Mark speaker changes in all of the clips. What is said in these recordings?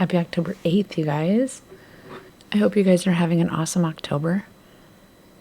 Speaker 1: Happy October 8th, you guys. I hope you guys are having an awesome October.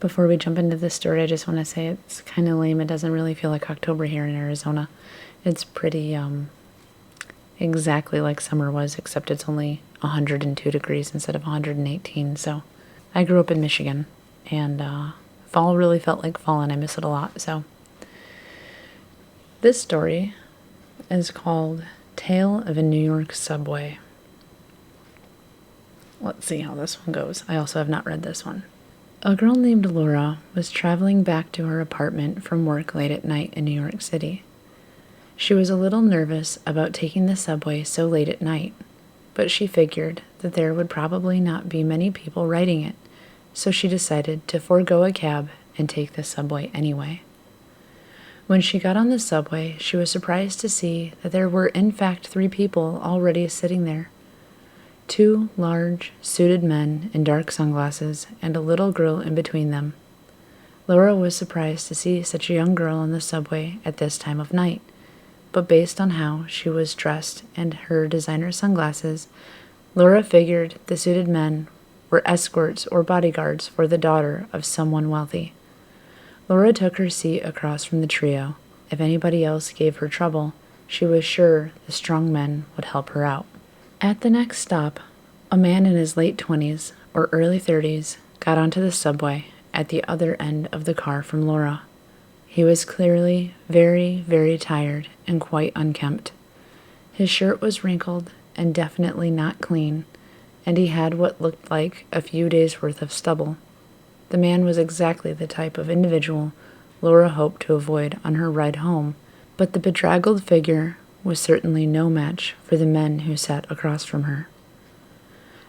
Speaker 1: Before we jump into this story, I just want to say it's kind of lame. It doesn't really feel like October here in Arizona. It's pretty, exactly like summer was, except it's only 102 degrees instead of 118. So I grew up in Michigan, and fall really felt like fall, and I miss it a lot. So this story is called Tale of a New York Subway. Let's see how this one goes. I also have not read this one. A girl named Laura was traveling back to her apartment from work late at night in New York City. She was a little nervous about taking the subway so late at night, but she figured that there would probably not be many people riding it, so she decided to forego a cab and take the subway anyway. When she got on the subway, she was surprised to see that there were in fact 3 people already sitting there. 2 large, suited men in dark sunglasses and a little girl in between them. Laura was surprised to see such a young girl on the subway at this time of night, but based on how she was dressed and her designer sunglasses, Laura figured the suited men were escorts or bodyguards for the daughter of someone wealthy. Laura took her seat across from the trio. If anybody else gave her trouble, she was sure the strong men would help her out. At the next stop, a man in his late 20s or early 30s got onto the subway at the other end of the car from Laura. He was clearly very, very tired and quite unkempt. His shirt was wrinkled and definitely not clean, and he had what looked like a few days' worth of stubble. The man was exactly the type of individual Laura hoped to avoid on her ride home, but the bedraggled figure was certainly no match for the men who sat across from her.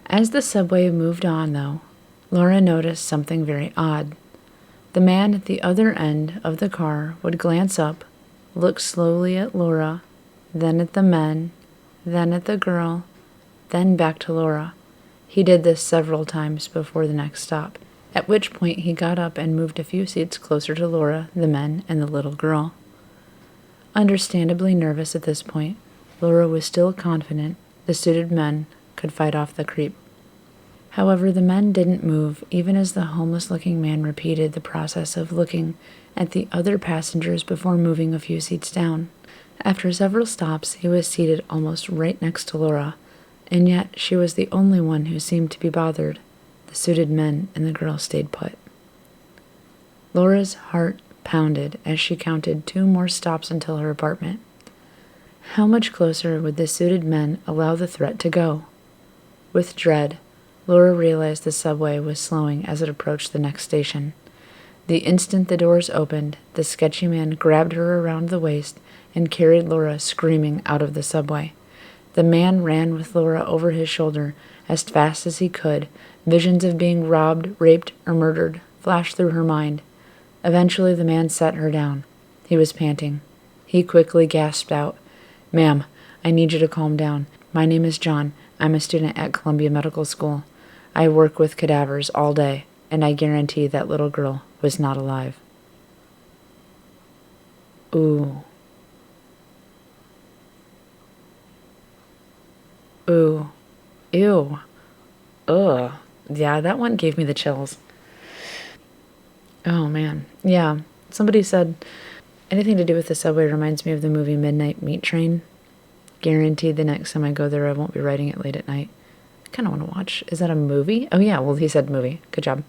Speaker 1: As the subway moved on, though, Laura noticed something very odd. The man at the other end of the car would glance up, look slowly at Laura, then at the men, then at the girl, then back to Laura. He did this several times before the next stop, at which point he got up and moved a few seats closer to Laura, the men, and the little girl. Understandably nervous at this point, Laura was still confident the suited men could fight off the creep. However, the men didn't move even as the homeless-looking man repeated the process of looking at the other passengers before moving a few seats down. After several stops, he was seated almost right next to Laura, and yet she was the only one who seemed to be bothered. The suited men and the girl stayed put. Laura's heart pounded as she counted 2 more stops until her apartment. How much closer would the suited men allow the threat to go? With dread, Laura realized the subway was slowing as it approached the next station. The instant the doors opened, the sketchy man grabbed her around the waist and carried Laura screaming out of the subway. The man ran with Laura over his shoulder as fast as he could. Visions of being robbed, raped, or murdered flashed through her mind. Eventually, the man set her down. He was panting. He quickly gasped out, "Ma'am, I need you to calm down. My name is John. I'm a student at Columbia Medical School. I work with cadavers all day, and I guarantee that little girl was not alive." Ooh. Ooh. Ew. Ugh. Yeah, that one gave me the chills. Oh, man. Yeah. Somebody said, anything to do with the subway reminds me of the movie Midnight Meat Train. Guaranteed the next time I go there, I won't be riding it late at night. I kind of want to watch. Is that a movie? Oh, yeah. Well, he said movie. Good job.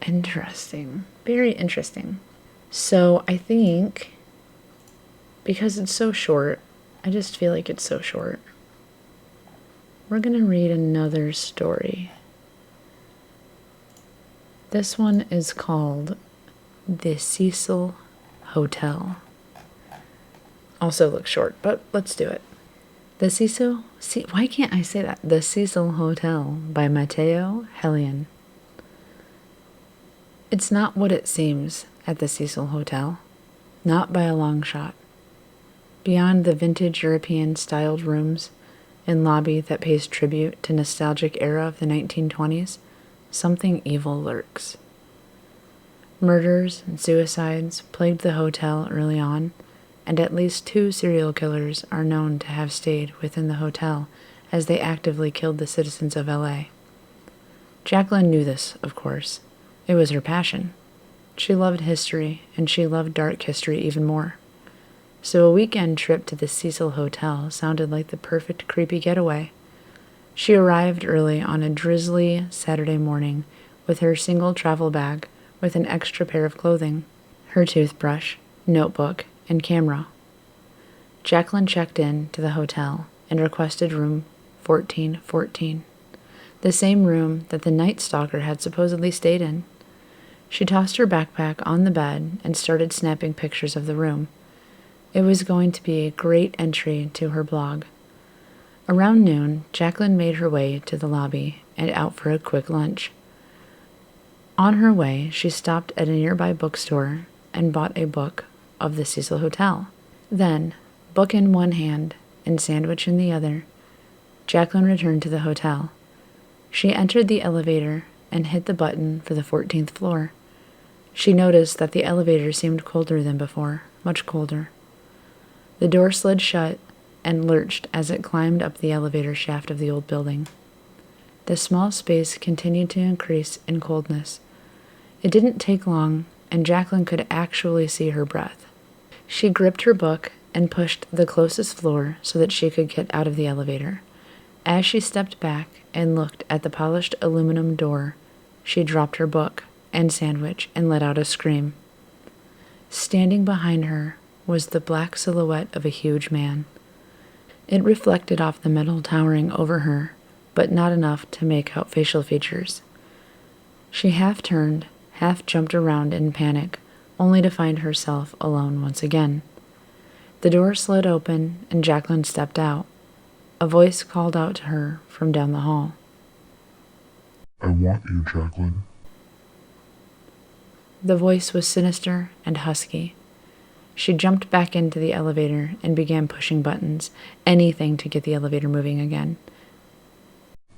Speaker 1: Interesting. Very interesting. So I think, because it's so short, I just feel like it's so short, we're going to read another story. This one is called The Cecil Hotel. Also looks short, but let's do it. Why can't I say that? The Cecil Hotel by Matteo Hellion. It's not what it seems at the Cecil Hotel. Not by a long shot. Beyond the vintage European-styled rooms and lobby that pays tribute to nostalgic era of the 1920s, something evil lurks. Murders and suicides plagued the hotel early on, and at least 2 serial killers are known to have stayed within the hotel as they actively killed the citizens of LA. Jacqueline knew this, of course. It was her passion. She loved history, and she loved dark history even more. So a weekend trip to the Cecil Hotel sounded like the perfect creepy getaway. She arrived early on a drizzly Saturday morning with her single travel bag with an extra pair of clothing, her toothbrush, notebook, and camera. Jacqueline checked in to the hotel and requested room 1414, the same room that the Night Stalker had supposedly stayed in. She tossed her backpack on the bed and started snapping pictures of the room. It was going to be a great entry to her blog. Around noon, Jacqueline made her way to the lobby and out for a quick lunch. On her way, she stopped at a nearby bookstore and bought a book of the Cecil Hotel. Then, book in one hand and sandwich in the other, Jacqueline returned to the hotel. She entered the elevator and hit the button for the 14th floor. She noticed that the elevator seemed colder than before, much colder. The door slid shut and lurched as it climbed up the elevator shaft of the old building. The small space continued to increase in coldness. It didn't take long, and Jacqueline could actually see her breath. She gripped her book and pushed the closest floor so that she could get out of the elevator. As she stepped back and looked at the polished aluminum door, she dropped her book and sandwich and let out a scream. Standing behind her was the black silhouette of a huge man. It reflected off the metal towering over her, but not enough to make out facial features. She half turned, half jumped around in panic, only to find herself alone once again. The door slid open and Jacqueline stepped out. A voice called out to her from down the hall.
Speaker 2: "I want you, Jacqueline."
Speaker 1: The voice was sinister and husky. She jumped back into the elevator and began pushing buttons, anything to get the elevator moving again.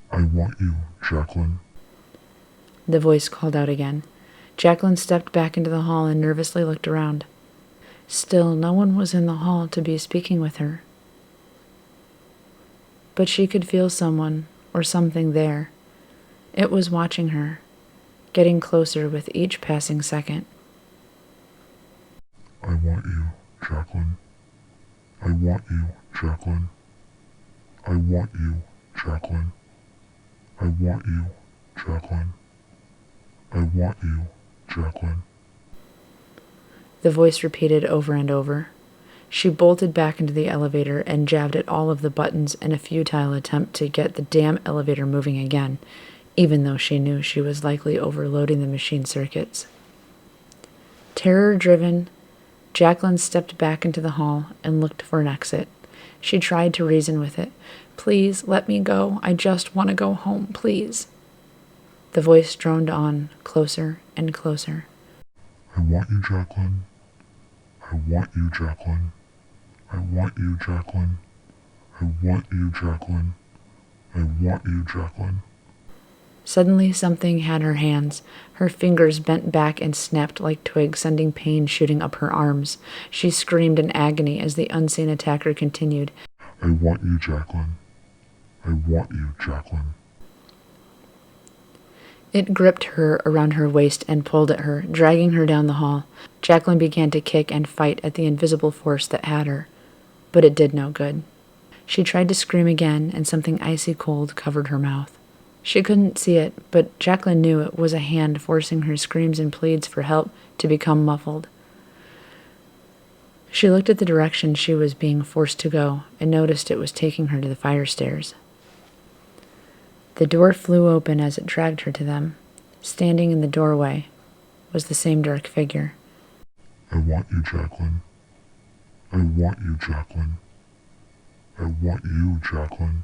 Speaker 2: "I want you, Jacqueline."
Speaker 1: The voice called out again. Jacqueline stepped back into the hall and nervously looked around. Still, no one was in the hall to be speaking with her. But she could feel someone or something there. It was watching her, getting closer with each passing second.
Speaker 2: "I want you, Jacqueline. I want you, Jacqueline. I want you, Jacqueline. I want you, Jacqueline. I want you, Jacqueline."
Speaker 1: The voice repeated over and over. She bolted back into the elevator and jabbed at all of the buttons in a futile attempt to get the damn elevator moving again, even though she knew she was likely overloading the machine circuits. Terror-driven, Jacqueline stepped back into the hall and looked for an exit. She tried to reason with it. "Please, let me go. I just want to go home, please." The voice droned on, closer and closer.
Speaker 2: "I want you, Jacqueline. I want you, Jacqueline. I want you, Jacqueline. I want you, Jacqueline. I want you, Jacqueline."
Speaker 1: Suddenly something had her hands. Her fingers bent back and snapped like twigs, sending pain shooting up her arms. She screamed in agony as the unseen attacker continued.
Speaker 2: "I want you, Jacqueline. I want you, Jacqueline."
Speaker 1: It gripped her around her waist and pulled at her, dragging her down the hall. Jacqueline began to kick and fight at the invisible force that had her, but it did no good. She tried to scream again, and something icy cold covered her mouth. She couldn't see it, but Jacqueline knew it was a hand forcing her screams and pleads for help to become muffled. She looked at the direction she was being forced to go and noticed it was taking her to the fire stairs. The door flew open as it dragged her to them. Standing in the doorway was the same dark figure.
Speaker 2: "I want you, Jacqueline. I want you, Jacqueline. I want you, Jacqueline."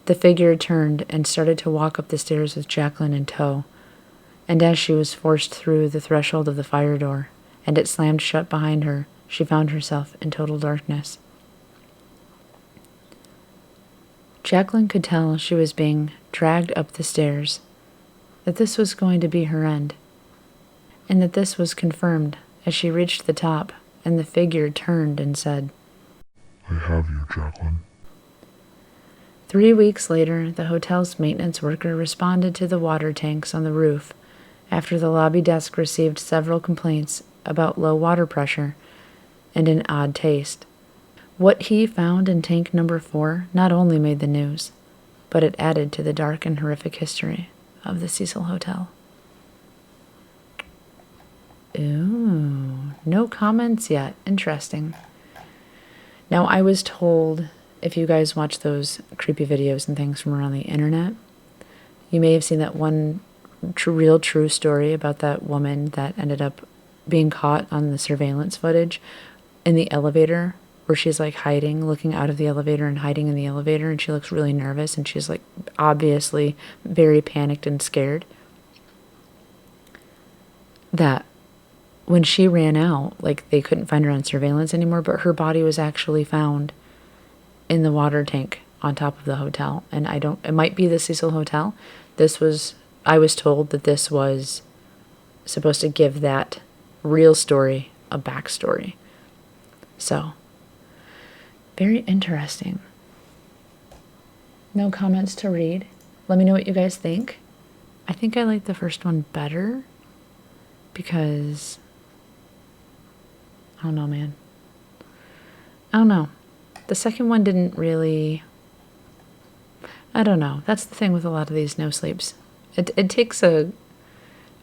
Speaker 1: The figure turned and started to walk up the stairs with Jacqueline in tow, and as she was forced through the threshold of the fire door, and it slammed shut behind her, she found herself in total darkness. Jacqueline could tell she was being dragged up the stairs, that this was going to be her end, and that this was confirmed as she reached the top and the figure turned and said,
Speaker 2: I have you, Jacqueline.
Speaker 1: 3 weeks later, the hotel's maintenance worker responded to the water tanks on the roof after the lobby desk received several complaints about low water pressure and an odd taste. What he found in tank number 4 not only made the news, but it added to the dark and horrific history of the Cecil Hotel. Ooh, no comments yet. Interesting. Now, I was told, if you guys watch those creepy videos and things from around the internet, you may have seen that one real true story about that woman that ended up being caught on the surveillance footage in the elevator, where she's like hiding, looking out of the elevator and hiding in the elevator, and she looks really nervous, and she's like obviously very panicked and scared. That when she ran out, like they couldn't find her on surveillance anymore, but her body was actually found in the water tank on top of the hotel. And it might be the Cecil Hotel. I was told that this was supposed to give that real story a backstory. So, very interesting. No comments to read. Let me know what you guys think. I think I like the first one better because, I don't know, man. I don't know. The second one didn't really, I don't know. That's the thing with a lot of these no sleeps. It takes a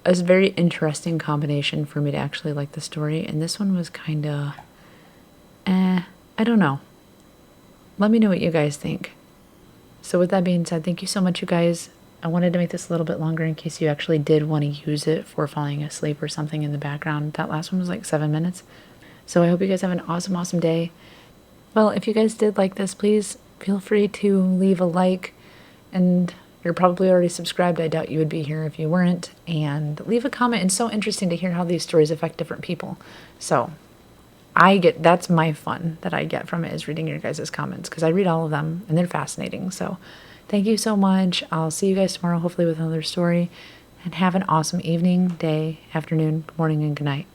Speaker 1: very interesting combination for me to actually like the story, and this one was kind of, I don't know. Let me know what you guys think. So with that being said, thank you so much, you guys. I wanted to make this a little bit longer in case you actually did want to use it for falling asleep or something in the background. That last one was like 7 minutes. So I hope you guys have an awesome, awesome day. Well, if you guys did like this, please feel free to leave a like. And you're probably already subscribed. I doubt you would be here if you weren't. And leave a comment. It's so interesting to hear how these stories affect different people. So that's my fun that I get from it, is reading your guys' comments, because I read all of them and they're fascinating. So thank you so much. I'll see you guys tomorrow, hopefully with another story. And have an awesome evening, day, afternoon, morning, and good night.